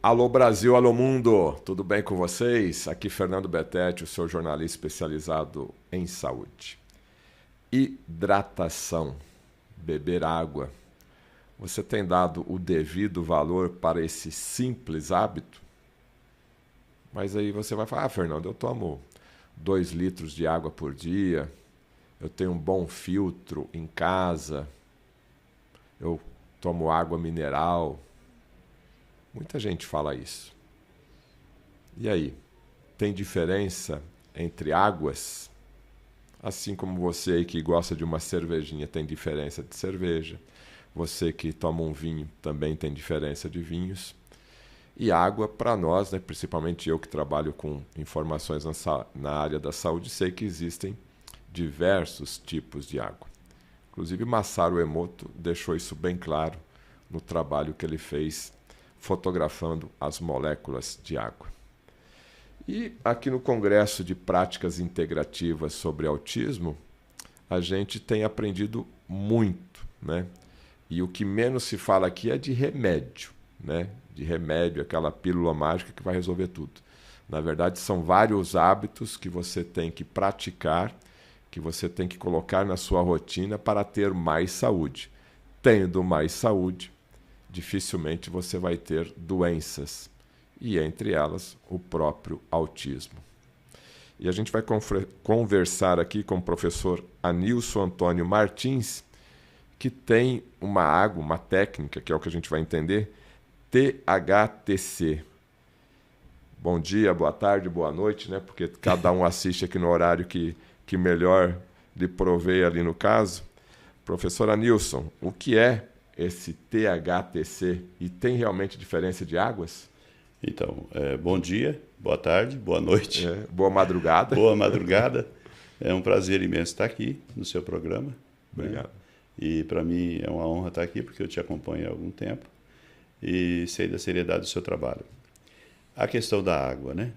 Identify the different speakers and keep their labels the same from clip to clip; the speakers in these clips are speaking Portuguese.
Speaker 1: Alô Brasil, alô mundo, tudo bem com vocês? Aqui Fernando Betete, o seu jornalista especializado em saúde. Hidratação, beber água. Você tem dado o devido valor para esse simples hábito? Mas aí você vai falar, Fernando, eu tomo 2 litros de água por dia, eu tenho um bom filtro em casa, eu tomo água mineral. Muita gente fala isso. E aí, tem diferença entre águas? Assim como você aí que gosta de uma cervejinha tem diferença de cerveja, você que toma um vinho também tem diferença de vinhos. E água, para nós, né, principalmente eu que trabalho com informações na área da saúde, sei que existem diversos tipos de água. Inclusive, Masaru Emoto deixou isso bem claro no trabalho que ele fez fotografando as moléculas de água. E aqui no Congresso de Práticas Integrativas sobre Autismo, a gente tem aprendido muito, né? E o que menos se fala aqui é de remédio, né? De remédio, aquela pílula mágica que vai resolver tudo. Na verdade, são vários hábitos que você tem que praticar, que você tem que colocar na sua rotina para ter mais saúde. Tendo mais saúde, dificilmente você vai ter doenças, e entre elas o próprio autismo. E a gente vai conversar aqui com o professor Anilson Antônio Martins, que tem uma água, uma técnica, que é o que a gente vai entender, THTC. Bom dia, boa tarde, boa noite, né? Porque cada um assiste aqui no horário que melhor lhe prover ali no caso. Professor Anilson, o que é esse THTC e tem realmente diferença de águas?
Speaker 2: Então, bom dia, boa tarde, boa noite.
Speaker 1: Boa madrugada.
Speaker 2: Boa madrugada. É um prazer imenso estar aqui no seu programa.
Speaker 1: Obrigado.
Speaker 2: Né? E para mim é uma honra estar aqui porque eu te acompanho há algum tempo e sei da seriedade do seu trabalho. A questão da água, né?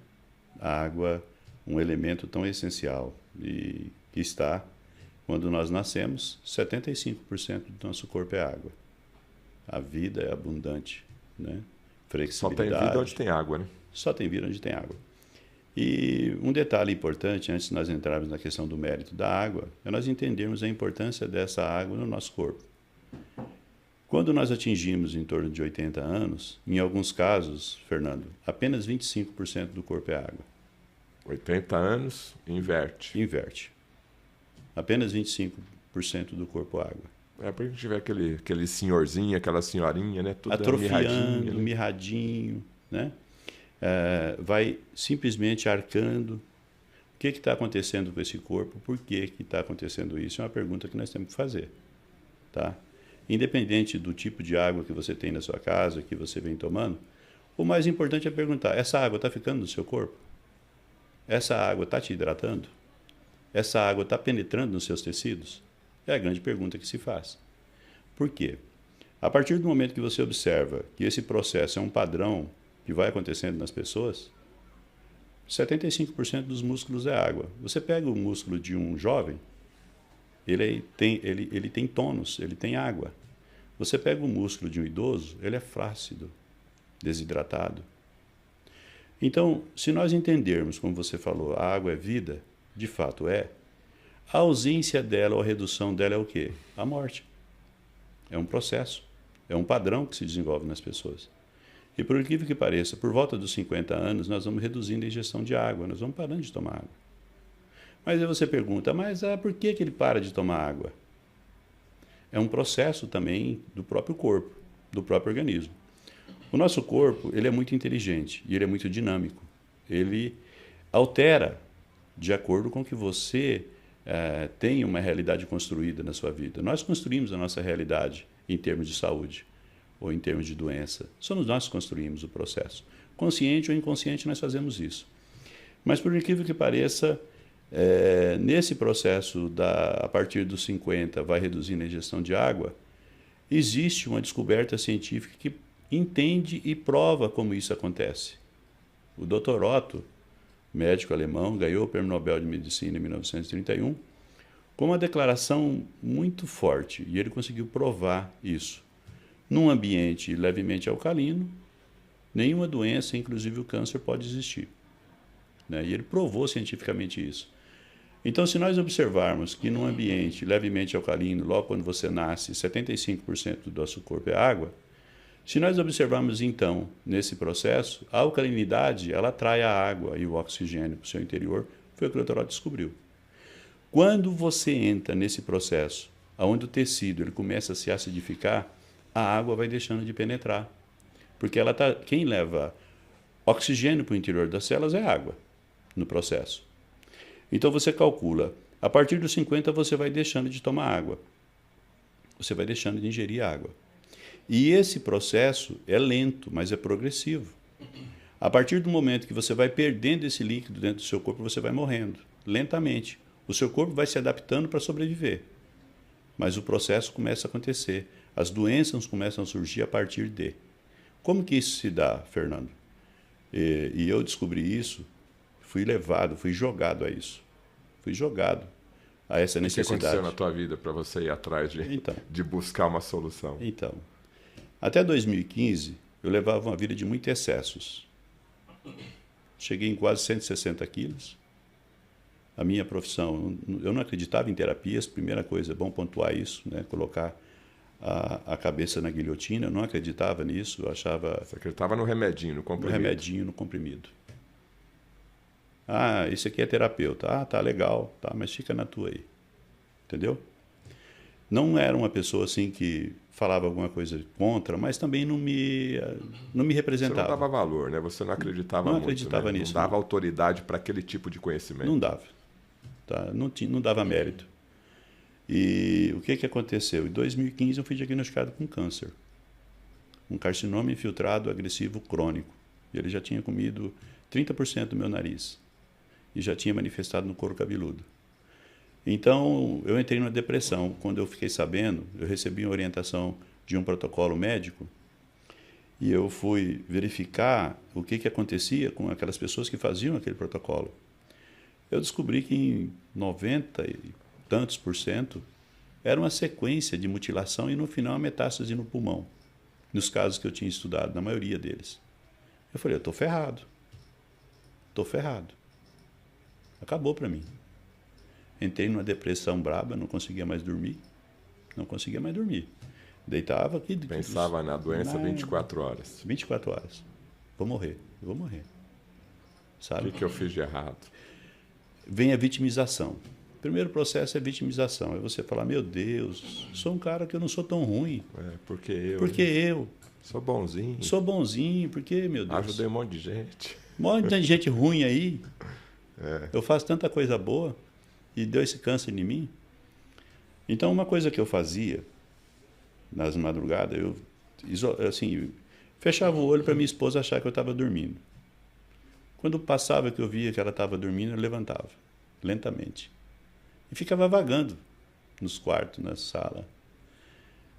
Speaker 2: A água, um elemento tão essencial e que está, quando nós nascemos, 75% do nosso corpo é água. A vida é abundante, né? Flexibilidade.
Speaker 1: Só tem vida onde tem água, né?
Speaker 2: Só tem vida onde tem água. E um detalhe importante, antes de nós entrarmos na questão do mérito da água, é nós entendermos a importância dessa água no nosso corpo. Quando nós atingimos em torno de 80 anos, em alguns casos, Fernando, apenas 25% do corpo é água.
Speaker 1: 80 anos, inverte.
Speaker 2: Inverte. Apenas 25% do corpo é água.
Speaker 1: É porque a gente vê aquele senhorzinho, aquela senhorinha, né? Tudo
Speaker 2: atrofiando, mirradinho, né? Vai simplesmente arcando. O que está acontecendo com esse corpo? Por que está acontecendo isso? É uma pergunta que nós temos que fazer. Tá? Independente do tipo de água que você tem na sua casa, que você vem tomando, o mais importante é perguntar, essa água está ficando no seu corpo? Essa água está te hidratando? Essa água está penetrando nos seus tecidos? É a grande pergunta que se faz. Por quê? A partir do momento que você observa que esse processo é um padrão que vai acontecendo nas pessoas, 75% dos músculos é água. Você pega o músculo de um jovem, ele tem tônus, ele tem água. Você pega o músculo de um idoso, ele é flácido, desidratado. Então, se nós entendermos, como você falou, a água é vida, de fato é, a ausência dela ou a redução dela é o quê? A morte. É um processo, é um padrão que se desenvolve nas pessoas. E por incrível que pareça, por volta dos 50 anos, nós vamos reduzindo a ingestão de água, nós vamos parando de tomar água. Mas aí você pergunta, mas por que ele para de tomar água? É um processo também do próprio corpo, do próprio organismo. O nosso corpo, ele é muito inteligente e ele é muito dinâmico. Ele altera de acordo com que você tem uma realidade construída na sua vida. Nós construímos a nossa realidade em termos de saúde ou em termos de doença. Somos nós que construímos o processo. Consciente ou inconsciente, nós fazemos isso. Mas, por incrível que pareça, nesse processo, a partir dos 50, vai reduzindo a ingestão de água, existe uma descoberta científica que entende e prova como isso acontece. O Dr. Otto, médico alemão, ganhou o Prêmio Nobel de Medicina em 1931, com uma declaração muito forte, e ele conseguiu provar isso. Num ambiente levemente alcalino, Nenhuma doença, inclusive o câncer, pode existir. Né? E ele provou cientificamente isso. Então, se nós observarmos que num ambiente levemente alcalino, logo quando você nasce, 75% do nosso corpo é água, se nós observarmos então, nesse processo, a alcalinidade, ela atrai a água e o oxigênio para o seu interior, foi o que o Dr. Otto descobriu. Quando você entra nesse processo, onde o tecido ele começa a se acidificar, a água vai deixando de penetrar. Porque quem leva oxigênio para o interior das células é água no processo. Então você calcula, a partir dos 50 você vai deixando de tomar água. Você vai deixando de ingerir água. E esse processo é lento, mas é progressivo. A partir do momento que você vai perdendo esse líquido dentro do seu corpo, você vai morrendo, lentamente. O seu corpo vai se adaptando para sobreviver. Mas o processo começa a acontecer. As doenças começam a surgir a partir de. Como que isso se dá, Fernando? E eu descobri isso, fui levado, fui jogado a isso. Fui jogado a essa necessidade.
Speaker 1: O que aconteceu na tua vida para você ir atrás de buscar uma solução?
Speaker 2: Então, até 2015, eu levava uma vida de muitos excessos. Cheguei em quase 160 quilos. A minha profissão, eu não acreditava em terapias, primeira coisa, é bom pontuar isso, né? Colocar a cabeça na guilhotina, eu não acreditava nisso, eu achava...
Speaker 1: Você acreditava no remedinho, no comprimido?
Speaker 2: No remedinho, no comprimido. Ah, esse aqui é terapeuta. Ah, tá legal, tá, mas fica na tua aí. Entendeu? Não era uma pessoa assim que falava alguma coisa contra, mas também não me representava.
Speaker 1: Você não dava valor, né? Você não acreditava muito.
Speaker 2: Não acreditava
Speaker 1: né?
Speaker 2: nisso.
Speaker 1: Não dava autoridade para aquele tipo de conhecimento.
Speaker 2: Não dava. Tá? Não dava mérito. E o que aconteceu? Em 2015 eu fui diagnosticado com câncer. Um carcinoma infiltrado agressivo crônico. Ele já tinha comido 30% do meu nariz. E já tinha manifestado no couro cabeludo. Então, eu entrei numa depressão. Quando eu fiquei sabendo, eu recebi uma orientação de um protocolo médico e eu fui verificar o que acontecia com aquelas pessoas que faziam aquele protocolo. Eu descobri que em 90 e tantos por cento era uma sequência de mutilação e no final a metástase no pulmão, nos casos que eu tinha estudado, na maioria deles. Eu falei, eu estou ferrado. Estou ferrado. Acabou para mim. Entrei numa depressão braba, não conseguia mais dormir. Não conseguia mais dormir. Deitava aqui...
Speaker 1: Pensava na doença 24 horas.
Speaker 2: 24 horas. Vou morrer, eu vou morrer. Sabe?
Speaker 1: O que eu fiz de errado?
Speaker 2: Vem a vitimização. O primeiro processo é vitimização. É você falar, meu Deus, sou um cara que eu não sou tão ruim.
Speaker 1: Porque eu...
Speaker 2: Porque eu.
Speaker 1: Sou bonzinho.
Speaker 2: Sou bonzinho, porque, meu Deus.
Speaker 1: Ajudei um monte de gente.
Speaker 2: Um monte de gente ruim aí. Eu faço tanta coisa boa e deu esse câncer em mim. Então, uma coisa que eu fazia nas madrugadas, eu assim, fechava o olho para minha esposa achar que eu estava dormindo. Quando passava que eu via que ela estava dormindo, eu levantava, lentamente. E ficava vagando nos quartos, na sala.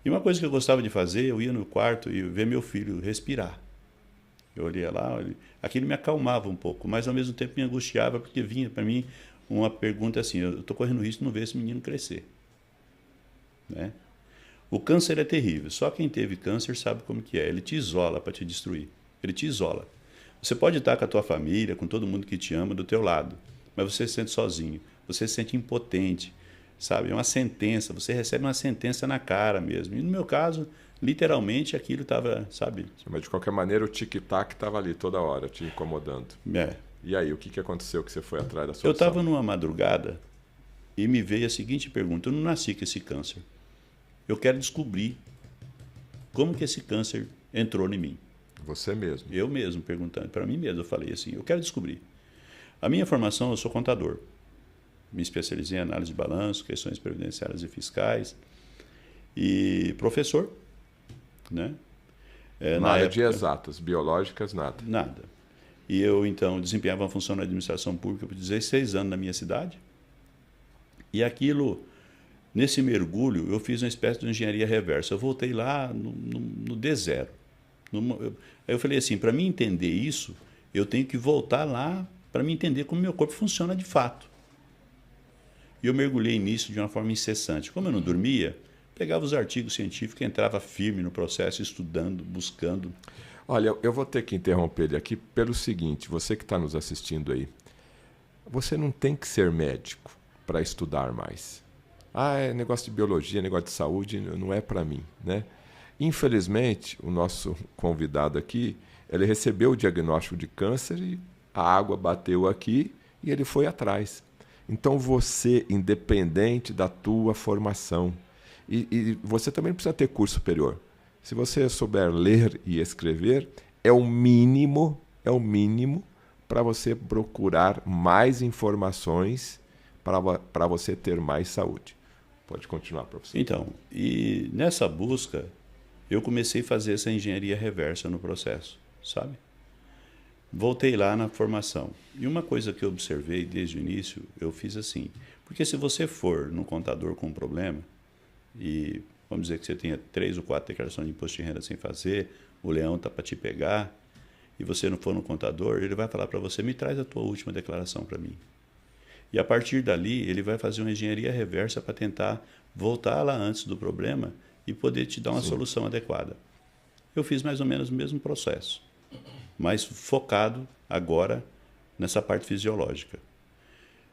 Speaker 2: E uma coisa que eu gostava de fazer, eu ia no quarto e ver meu filho respirar. Eu olhia lá, aquilo me acalmava um pouco, mas ao mesmo tempo me angustiava, porque vinha para mim uma pergunta assim, eu estou correndo risco de não ver esse menino crescer. Né? O câncer é terrível, só quem teve câncer sabe como que é, ele te isola para te destruir, ele te isola. Você pode estar com a tua família, com todo mundo que te ama do teu lado, mas você se sente sozinho, você se sente impotente, sabe? É uma sentença, você recebe uma sentença na cara mesmo. E no meu caso, literalmente aquilo estava, sabe?
Speaker 1: Mas de qualquer maneira o tic-tac estava ali toda hora, te incomodando. E aí, o que aconteceu que você foi atrás da solução?
Speaker 2: Eu estava numa madrugada e me veio a seguinte pergunta, eu não nasci com esse câncer. Eu quero descobrir como que esse câncer entrou em mim.
Speaker 1: Você mesmo?
Speaker 2: Eu mesmo, perguntando para mim mesmo, eu falei assim, eu quero descobrir. A minha formação, eu sou contador. Me especializei em análise de balanço, questões previdenciárias e fiscais. E professor, né?
Speaker 1: Na área de exatas, biológicas, nada.
Speaker 2: Nada. E eu, então, desempenhava uma função na administração pública por 16 anos na minha cidade. E aquilo, nesse mergulho, eu fiz uma espécie de engenharia reversa. Eu voltei lá no D0. Aí eu falei assim, para mim entender isso, eu tenho que voltar lá para me entender como meu corpo funciona de fato. E eu mergulhei nisso de uma forma incessante. Como eu não dormia, pegava os artigos científicos e entrava firme no processo, estudando, buscando.
Speaker 1: Olha, eu vou ter que interromper ele aqui pelo seguinte, você que está nos assistindo aí, você não tem que ser médico para estudar mais. Ah, é negócio de biologia, negócio de saúde, não é para mim, né? Infelizmente, o nosso convidado aqui, ele recebeu o diagnóstico de câncer e a água bateu aqui e ele foi atrás. Então você, independente da tua formação, e você também não precisa ter curso superior. Se você souber ler e escrever, é o mínimo para você procurar mais informações para você ter mais saúde. Pode continuar, professor.
Speaker 2: Então, e nessa busca, eu comecei a fazer essa engenharia reversa no processo, sabe? Voltei lá na formação. E uma coisa que eu observei desde o início, eu fiz assim. Porque se você for no contador com um problema, e vamos dizer que você tenha 3 ou 4 declarações de imposto de renda sem fazer, o leão está para te pegar, e você não for no contador, ele vai falar para você, me traz a tua última declaração para mim. E a partir dali, ele vai fazer uma engenharia reversa para tentar voltar lá antes do problema e poder te dar uma solução adequada. Eu fiz mais ou menos o mesmo processo, mas focado agora nessa parte fisiológica.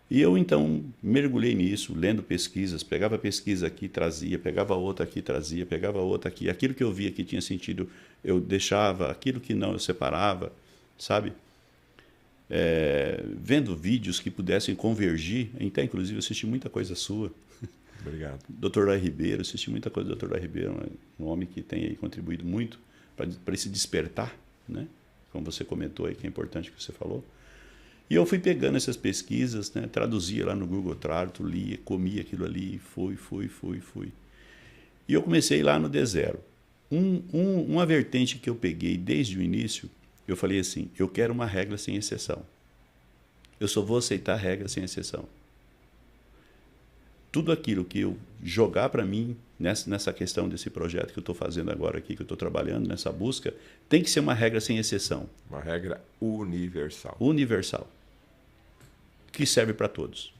Speaker 2: E eu, então, mergulhei nisso, lendo pesquisas, pegava pesquisa aqui, trazia, pegava outra aqui, trazia, pegava outra aqui. Aquilo que eu via que tinha sentido, eu deixava, aquilo que não, eu separava, sabe? Vendo vídeos que pudessem convergir, então, inclusive, eu assisti muita coisa sua.
Speaker 1: Obrigado.
Speaker 2: Dr. Roy Ribeiro, assisti muita coisa do Dr. Roy Ribeiro, um homem que tem aí contribuído muito para esse despertar, né? Como você comentou aí, que é importante que você falou. E eu fui pegando essas pesquisas, né? Traduzia lá no Google Tradutor, lia, comia aquilo ali, fui. E eu comecei lá no D0. Uma vertente que eu peguei desde o início, eu falei assim, eu quero uma regra sem exceção. Eu só vou aceitar regra sem exceção. Tudo aquilo que eu jogar para mim, nessa questão desse projeto que eu estou fazendo agora aqui, que eu estou trabalhando, nessa busca, tem que ser uma regra sem exceção.
Speaker 1: Uma regra universal.
Speaker 2: Universal. Que serve para todos.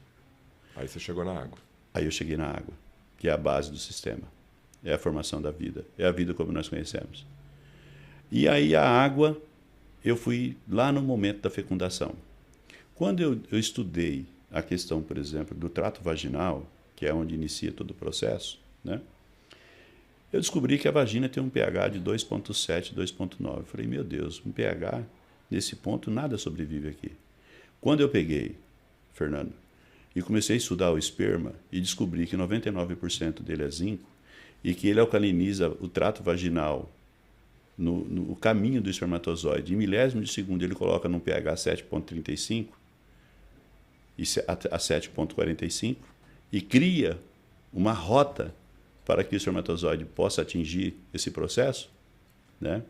Speaker 1: Aí você chegou na água.
Speaker 2: Aí eu cheguei na água, que é a base do sistema. É a formação da vida. É a vida como nós conhecemos. E aí a água, eu fui lá no momento da fecundação. Quando eu estudei a questão, por exemplo, do trato vaginal, que é onde inicia todo o processo, né? Eu descobri que a vagina tem um pH de 2,7, 2,9. Eu falei, meu Deus, um pH nesse ponto, nada sobrevive aqui. Quando eu peguei, Fernando, e comecei a estudar o esperma e descobri que 99% dele é zinco e que ele alcaliniza o trato vaginal no caminho do espermatozoide. Em milésimo de segundo ele coloca num pH 7,35 a 7,45 e cria uma rota para que o espermatozoide possa atingir esse processo, né?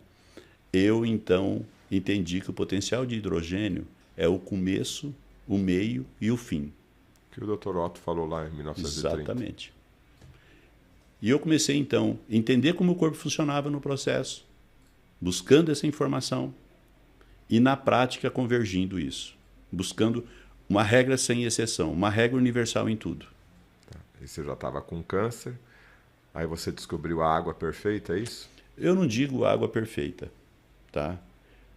Speaker 2: Eu, então, entendi que o potencial de hidrogênio é o começo, o meio e o fim.
Speaker 1: Que o Dr. Otto falou lá em 1930.
Speaker 2: Exatamente. E eu comecei, então, a entender como o corpo funcionava no processo, buscando essa informação e, na prática, convergindo isso. Buscando uma regra sem exceção, uma regra universal em tudo.
Speaker 1: Tá. E você já estava com câncer, aí você descobriu a água perfeita, é isso?
Speaker 2: Eu não digo água perfeita, tá?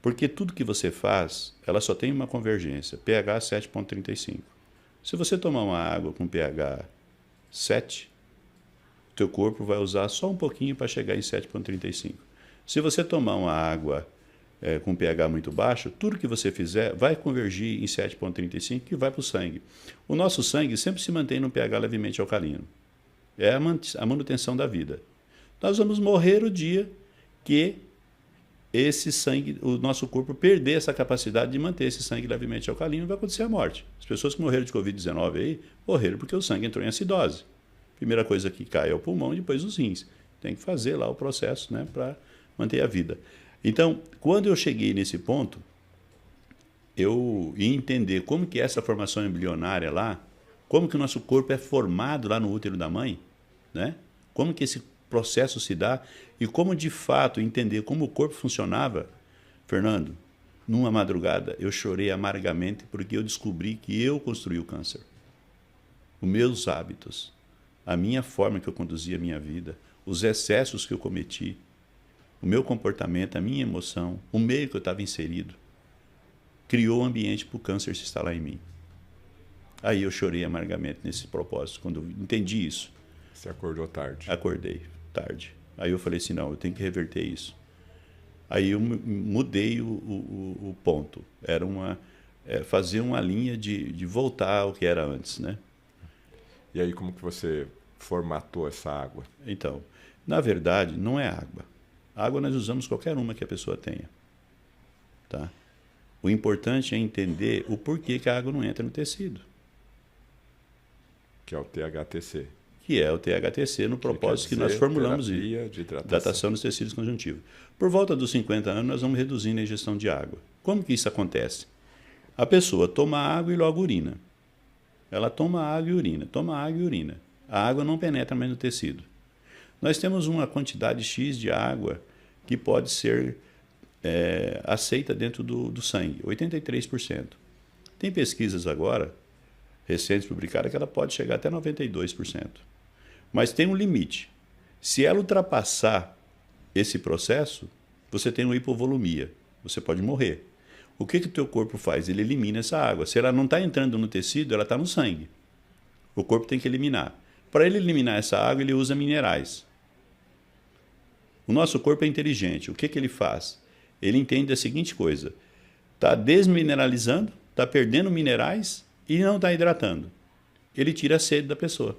Speaker 2: Porque tudo que você faz, ela só tem uma convergência, pH 7,35. Se você tomar uma água com pH 7, o teu corpo vai usar só um pouquinho para chegar em 7,35. Se você tomar uma água com pH muito baixo, tudo que você fizer vai convergir em 7,35 que vai para o sangue. O nosso sangue sempre se mantém num pH levemente alcalino. É a manutenção da vida. Nós vamos morrer o dia que esse sangue, o nosso corpo perder essa capacidade de manter esse sangue levemente alcalino, vai acontecer a morte. As pessoas que morreram de Covid-19 aí, morreram porque o sangue entrou em acidose. Primeira coisa que cai é o pulmão, depois os rins. Tem que fazer lá o processo, né, para manter a vida. Então, quando eu cheguei nesse ponto, eu ia entender como que é essa formação embrionária lá, como que o nosso corpo é formado lá no útero da mãe, né? Como que esse processo se dá e como, de fato, entender como o corpo funcionava. Fernando, numa madrugada, eu chorei amargamente porque eu descobri que eu construí o câncer. Os meus hábitos, a minha forma que eu conduzia a minha vida, os excessos que eu cometi, o meu comportamento, a minha emoção, o meio que eu estava inserido, criou o ambiente para o câncer se instalar em mim. Aí eu chorei amargamente nesse propósito, quando eu entendi isso.
Speaker 1: Você acordou tarde.
Speaker 2: Acordei tarde. Aí eu falei assim, não, eu tenho que reverter isso. Aí eu mudei o ponto. Era fazer uma linha de voltar ao que era antes, né?
Speaker 1: E aí como que você formatou essa água?
Speaker 2: Então, na verdade, não é água. Água nós usamos qualquer uma que a pessoa tenha. Tá? O importante é entender o porquê que a água não entra no tecido.
Speaker 1: Que é o THTC.
Speaker 2: Que é o THTC no propósito que nós formulamos
Speaker 1: de
Speaker 2: hidratação dos tecidos conjuntivos. Por volta dos 50 anos, nós vamos reduzindo a ingestão de água. Como que isso acontece? A pessoa toma água e logo urina. Ela toma água e urina, toma água e urina. A água não penetra mais no tecido. Nós temos uma quantidade X de água que pode ser aceita dentro do sangue, 83%. Tem pesquisas agora, recentes publicadas, que ela pode chegar até 92%. Mas tem um limite. Se ela ultrapassar esse processo, você tem uma hipovolemia. Você pode morrer. O que o teu corpo faz? Ele elimina essa água. Se ela não está entrando no tecido, ela está no sangue. O corpo tem que eliminar. Para ele eliminar essa água, ele usa minerais. O nosso corpo é inteligente. O que ele faz? Ele entende a seguinte coisa. Está desmineralizando, está perdendo minerais e não está hidratando. Ele tira a sede da pessoa.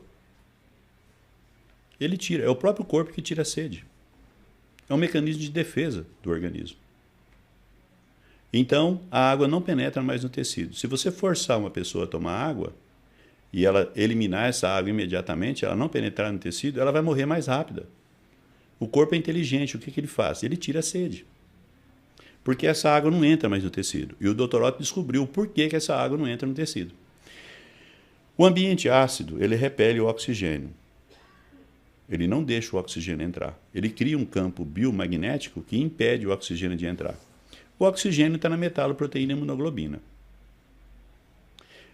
Speaker 2: Ele tira. É o próprio corpo que tira a sede. É um mecanismo de defesa do organismo. Então, a água não penetra mais no tecido. Se você forçar uma pessoa a tomar água e ela eliminar essa água imediatamente, ela não penetrar no tecido, ela vai morrer mais rápida. O corpo é inteligente. O que ele faz? Ele tira a sede. Porque essa água não entra mais no tecido. E o Dr. Otto descobriu por que essa água não entra no tecido. O ambiente ácido, ele repele o oxigênio. Ele não deixa o oxigênio entrar. Ele cria um campo biomagnético que impede o oxigênio de entrar. O oxigênio está na metaloproteína imunoglobina.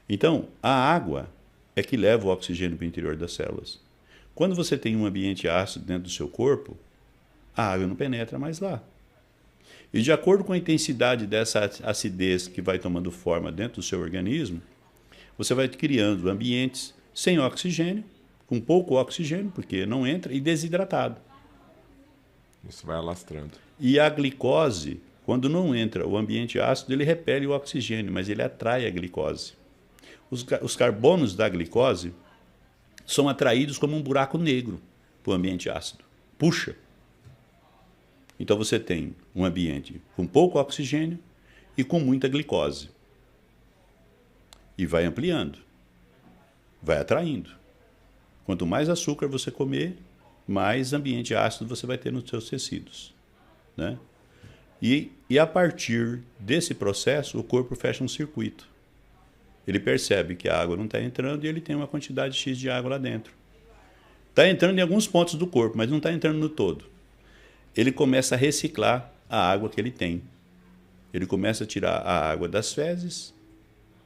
Speaker 2: Então, a água é que leva o oxigênio para o interior das células. Quando você tem um ambiente ácido dentro do seu corpo, a água não penetra mais lá. E de acordo com a intensidade dessa acidez que vai tomando forma dentro do seu organismo, você vai criando ambientes sem oxigênio, com pouco oxigênio, porque não entra, e desidratado.
Speaker 1: Isso vai alastrando.
Speaker 2: E a glicose, quando não entra o ambiente ácido, ele repele o oxigênio, mas ele atrai a glicose. Os carbonos da glicose são atraídos como um buraco negro para o ambiente ácido. Puxa. Então você tem um ambiente com pouco oxigênio e com muita glicose. E vai ampliando, vai atraindo. Quanto mais açúcar você comer, mais ambiente ácido você vai ter nos seus tecidos. Né? E a partir desse processo, o corpo fecha um circuito. Ele percebe que a água não está entrando e ele tem uma quantidade X de água lá dentro. Está entrando em alguns pontos do corpo, mas não está entrando no todo. Ele começa a reciclar a água que ele tem. Ele começa a tirar a água das fezes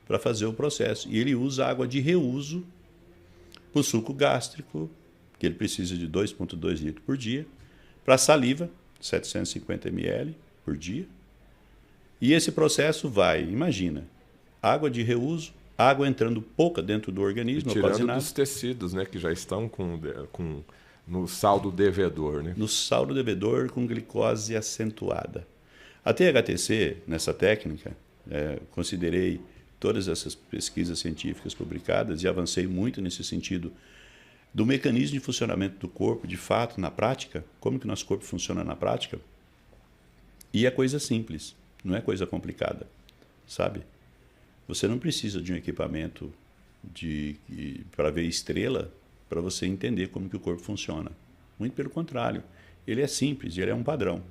Speaker 2: para fazer o processo. E ele usa água de reuso para o suco gástrico, que ele precisa de 2,2 litros por dia, para a saliva, 750 ml por dia. E esse processo vai, imagina, água de reuso, água entrando pouca dentro do organismo,
Speaker 1: e tirando dos tecidos, né, que já estão no saldo devedor. Né?
Speaker 2: No saldo devedor com glicose acentuada. A THTC, nessa técnica, considerei todas essas pesquisas científicas publicadas e avancei muito nesse sentido do mecanismo de funcionamento do corpo, de fato, na prática, como que nosso corpo funciona na prática. E é coisa simples, não é coisa complicada, sabe? Você não precisa de um equipamento para ver estrela para você entender como que o corpo funciona. Muito pelo contrário, ele é simples, ele é um padrão.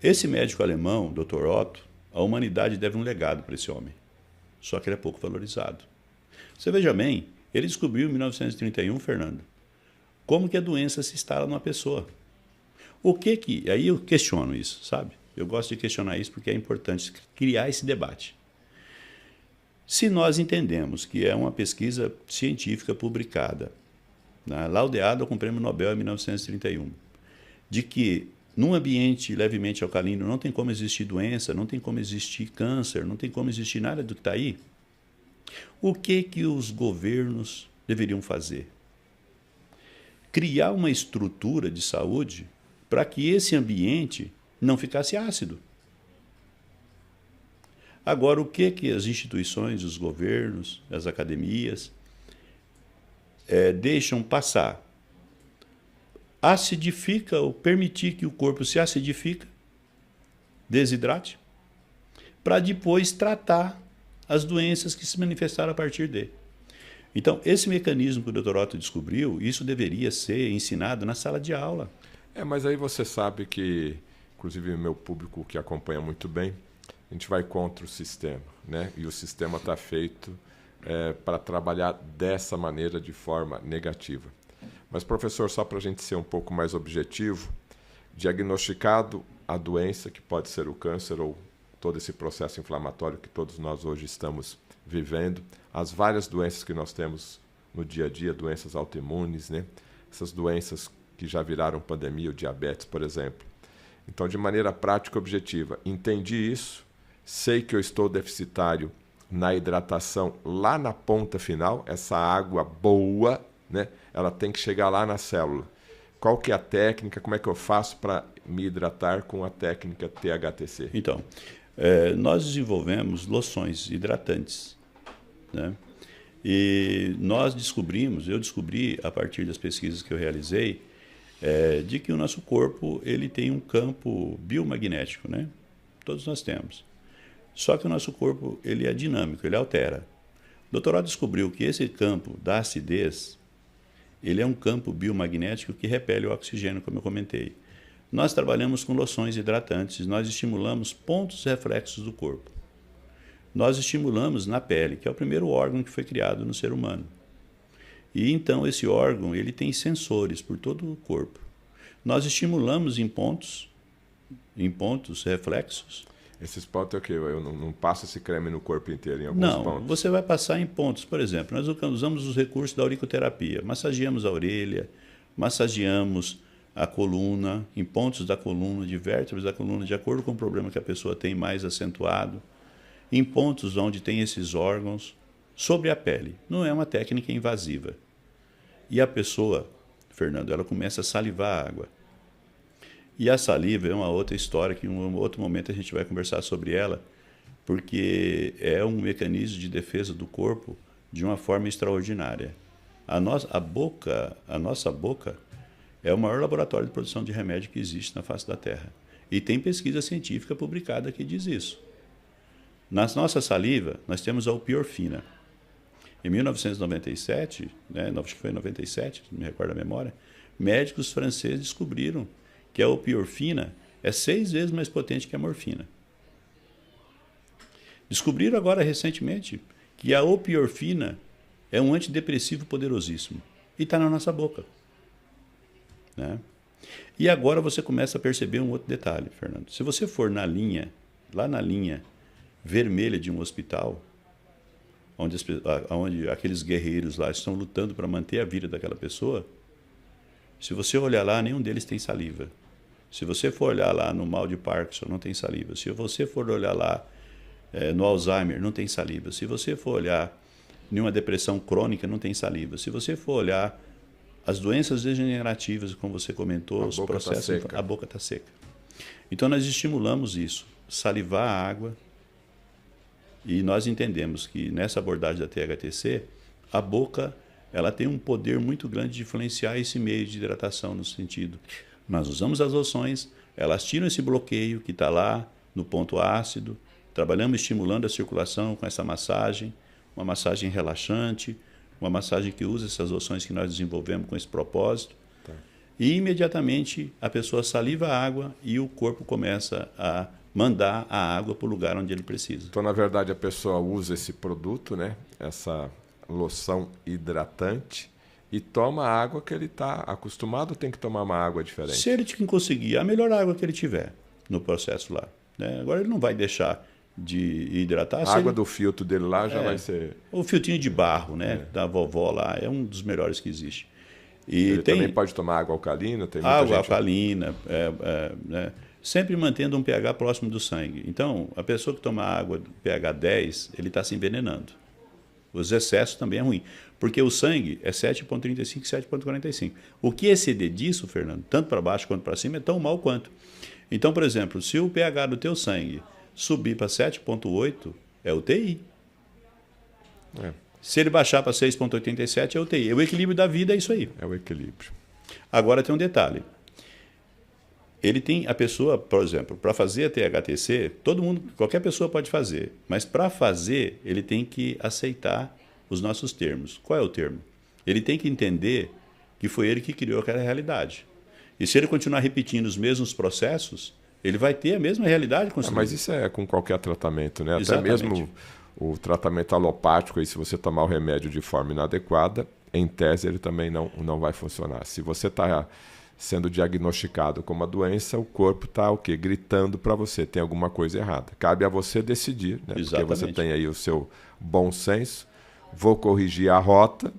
Speaker 2: Esse médico alemão, Dr. Otto, a humanidade deve um legado para esse homem. Só que ele é pouco valorizado. Você veja bem, ele descobriu em 1931, Fernando, como que a doença se instala numa pessoa. Aí eu questiono isso, sabe? Eu gosto de questionar isso porque é importante criar esse debate. Se nós entendemos que é uma pesquisa científica publicada, laudeada com o Prêmio Nobel em 1931, de que Num ambiente levemente alcalino não tem como existir doença, não tem como existir câncer, não tem como existir nada do que está aí. O que os governos deveriam fazer? Criar uma estrutura de saúde para que esse ambiente não ficasse ácido. Agora, o que as instituições, os governos, as academias deixam passar? Acidifica ou permitir que o corpo se acidifique, desidrate, para depois tratar as doenças que se manifestaram a partir dele. Então, esse mecanismo que o Dr. Otto descobriu, isso deveria ser ensinado na sala de aula.
Speaker 1: Mas aí você sabe que, inclusive meu público que acompanha muito bem, a gente vai contra o sistema, né? E o sistema está feito para trabalhar dessa maneira, de forma negativa. Mas, professor, só para a gente ser um pouco mais objetivo, diagnosticado a doença, que pode ser o câncer ou todo esse processo inflamatório que todos nós hoje estamos vivendo, as várias doenças que nós temos no dia a dia, doenças autoimunes, né? Essas doenças que já viraram pandemia, o diabetes, por exemplo. Então, de maneira prática e objetiva, entendi isso, sei que eu estou deficitário na hidratação lá na ponta final, essa água boa, né? Ela tem que chegar lá na célula. Qual que é a técnica? Como é que eu faço para me hidratar com a técnica THTC?
Speaker 2: Então, nós desenvolvemos loções hidratantes, né? E eu descobri a partir das pesquisas que eu realizei, de que o nosso corpo ele tem um campo biomagnético, né? Todos nós temos. Só que o nosso corpo ele é dinâmico, ele altera. O doutorado descobriu que esse campo da acidez, ele é um campo biomagnético que repele o oxigênio, como eu comentei. Nós trabalhamos com loções hidratantes, nós estimulamos pontos reflexos do corpo. Nós estimulamos na pele, que é o primeiro órgão que foi criado no ser humano. E então esse órgão ele tem sensores por todo o corpo. Nós estimulamos em pontos reflexos.
Speaker 1: Esses pontos é o quê? Eu não passo esse creme no corpo inteiro em alguns pontos?
Speaker 2: Não, você vai passar em pontos. Por exemplo, nós usamos os recursos da auriculoterapia. Massageamos a orelha, massageamos a coluna, em pontos da coluna, de vértebras da coluna, de acordo com o problema que a pessoa tem mais acentuado, em pontos onde tem esses órgãos, sobre a pele. Não é uma técnica invasiva. E a pessoa, Fernando, ela começa a salivar a água. E a saliva é uma outra história que em um outro momento a gente vai conversar sobre ela, porque é um mecanismo de defesa do corpo de uma forma extraordinária. A nossa boca é o maior laboratório de produção de remédio que existe na face da Terra. E tem pesquisa científica publicada que diz isso. Na nossa saliva, nós temos a opiorfina. Em 1997, acho que foi em 97, não me recordo a memória, médicos franceses descobriram que a opiorfina é 6 vezes mais potente que a morfina. Descobriram agora recentemente que a opiorfina é um antidepressivo poderosíssimo e está na nossa boca, né? E agora você começa a perceber um outro detalhe, Fernando. Se você for lá na linha vermelha de um hospital, onde aqueles guerreiros lá estão lutando para manter a vida daquela pessoa, se você olhar lá, nenhum deles tem saliva. Se você for olhar lá no mal de Parkinson, não tem saliva. Se você for olhar lá no Alzheimer, não tem saliva. Se você for olhar em uma depressão crônica, não tem saliva. Se você for olhar as doenças degenerativas, como você comentou, os processos, a boca está seca. Então nós estimulamos isso, salivar a água, e nós entendemos que nessa abordagem da THTC, a boca ela tem um poder muito grande de influenciar esse meio de hidratação no sentido. Nós usamos as loções, elas tiram esse bloqueio que está lá no ponto ácido, trabalhamos estimulando a circulação com essa massagem, uma massagem relaxante, uma massagem que usa essas loções que nós desenvolvemos com esse propósito. Tá. E imediatamente a pessoa saliva a água e o corpo começa a mandar a água para o lugar onde ele precisa.
Speaker 1: Então, na verdade, a pessoa usa esse produto, né? Essa loção hidratante, e toma a água que ele está acostumado, ou tem que tomar uma água diferente?
Speaker 2: Se ele conseguir, a melhor água que ele tiver no processo lá, né? Agora ele não vai deixar de hidratar.
Speaker 1: A água do filtro dele lá já vai ser...
Speaker 2: O filtrinho de barro, né? Da vovó lá, é um dos melhores que existe. E
Speaker 1: ele também pode tomar água alcalina? Tem muita
Speaker 2: água
Speaker 1: gente...
Speaker 2: alcalina, né? Sempre mantendo um pH próximo do sangue. Então, a pessoa que toma água do pH 10, ele está se envenenando. Os excessos também é ruim, porque o sangue é 7,35, 7,45. O que exceder disso, Fernando, tanto para baixo quanto para cima, é tão mal quanto. Então, por exemplo, se o pH do teu sangue subir para 7,8, é UTI. Se ele baixar para 6,87, é UTI. O equilíbrio da vida é isso aí.
Speaker 1: É o equilíbrio.
Speaker 2: Agora tem um detalhe. Ele tem a pessoa, por exemplo, para fazer a THTC, todo mundo, qualquer pessoa pode fazer, mas para fazer ele tem que aceitar os nossos termos. Qual é o termo? Ele tem que entender que foi ele que criou aquela realidade. E se ele continuar repetindo os mesmos processos, ele vai ter a mesma realidade construída.
Speaker 1: Mas isso é com qualquer tratamento, né?
Speaker 2: Exatamente.
Speaker 1: Até mesmo o tratamento alopático, aí, se você tomar o remédio de forma inadequada, em tese ele também não vai funcionar. Se você está sendo diagnosticado com uma doença, o corpo está o quê? Gritando para você, tem alguma coisa errada. Cabe a você decidir, né? Porque você tem aí o seu bom senso, vou corrigir a rota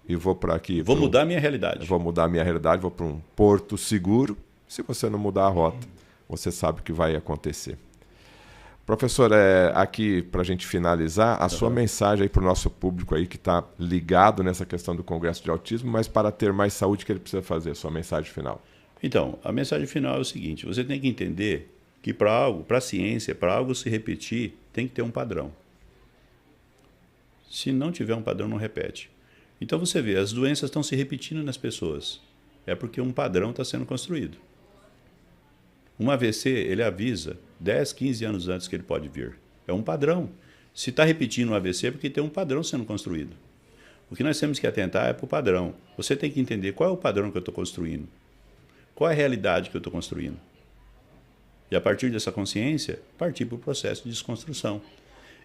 Speaker 1: e vou para aqui.
Speaker 2: Vou mudar a minha realidade.
Speaker 1: Vou mudar a minha realidade, vou para um porto seguro. Se você não mudar a rota, você sabe o que vai acontecer. Professor, aqui para a gente finalizar, a sua mensagem aí para o nosso público aí que está ligado nessa questão do Congresso de Autismo, mas para ter mais saúde, o que ele precisa fazer? A sua mensagem final.
Speaker 2: Então, a mensagem final é o seguinte, você tem que entender que para a ciência, para algo se repetir, tem que ter um padrão. Se não tiver um padrão, não repete. Então você vê, as doenças estão se repetindo nas pessoas. É porque um padrão está sendo construído. Um AVC, ele avisa 10, 15 anos antes que ele pode vir. É um padrão. Se está repetindo um AVC, é porque tem um padrão sendo construído. O que nós temos que atentar é para o padrão. Você tem que entender qual é o padrão que eu estou construindo. Qual é a realidade que eu estou construindo. E a partir dessa consciência, partir para o processo de desconstrução.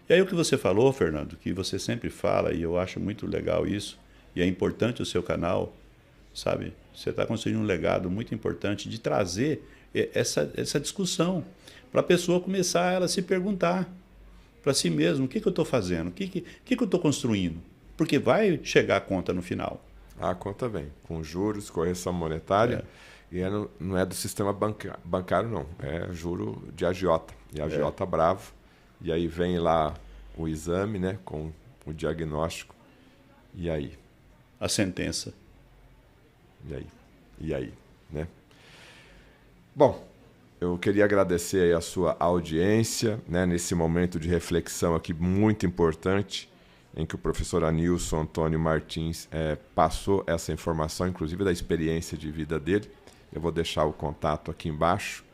Speaker 2: E aí o que você falou, Fernando, que você sempre fala, e eu acho muito legal isso, e é importante o seu canal, sabe? Você está construindo um legado muito importante de trazer essa discussão, para a pessoa começar ela se perguntar para si mesmo, o que eu estou fazendo, o que eu estou construindo, porque vai chegar a conta no final.
Speaker 1: A conta vem, com juros, correção monetária, e não é do sistema bancário não, é juro de agiota, e agiota bravo, e aí vem lá o exame, né, com o diagnóstico, e aí?
Speaker 2: A sentença.
Speaker 1: E aí, né? Bom, eu queria agradecer aí a sua audiência, né, nesse momento de reflexão aqui muito importante, em que o professor Anilson Antônio Martins passou essa informação, inclusive da experiência de vida dele. Eu vou deixar o contato aqui embaixo.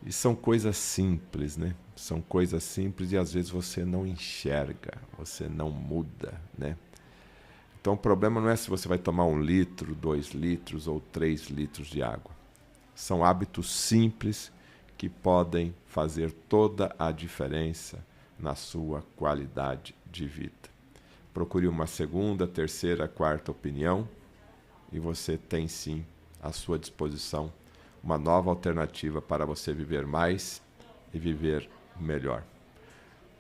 Speaker 1: E são coisas simples, né? São coisas simples e às vezes você não enxerga, você não muda, né? Então o problema não é se você vai tomar 1 litro, 2 litros ou 3 litros de água. São hábitos simples que podem fazer toda a diferença na sua qualidade de vida. Procure uma segunda, terceira, quarta opinião e você tem sim à sua disposição uma nova alternativa para você viver mais e viver melhor.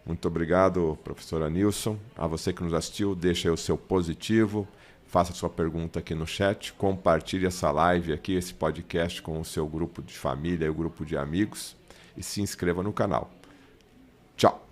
Speaker 1: Muito obrigado, professor Anilson. A você que nos assistiu, deixa aí o seu positivo, faça sua pergunta aqui no chat, compartilhe essa live aqui, esse podcast com o seu grupo de família e o grupo de amigos e se inscreva no canal. Tchau!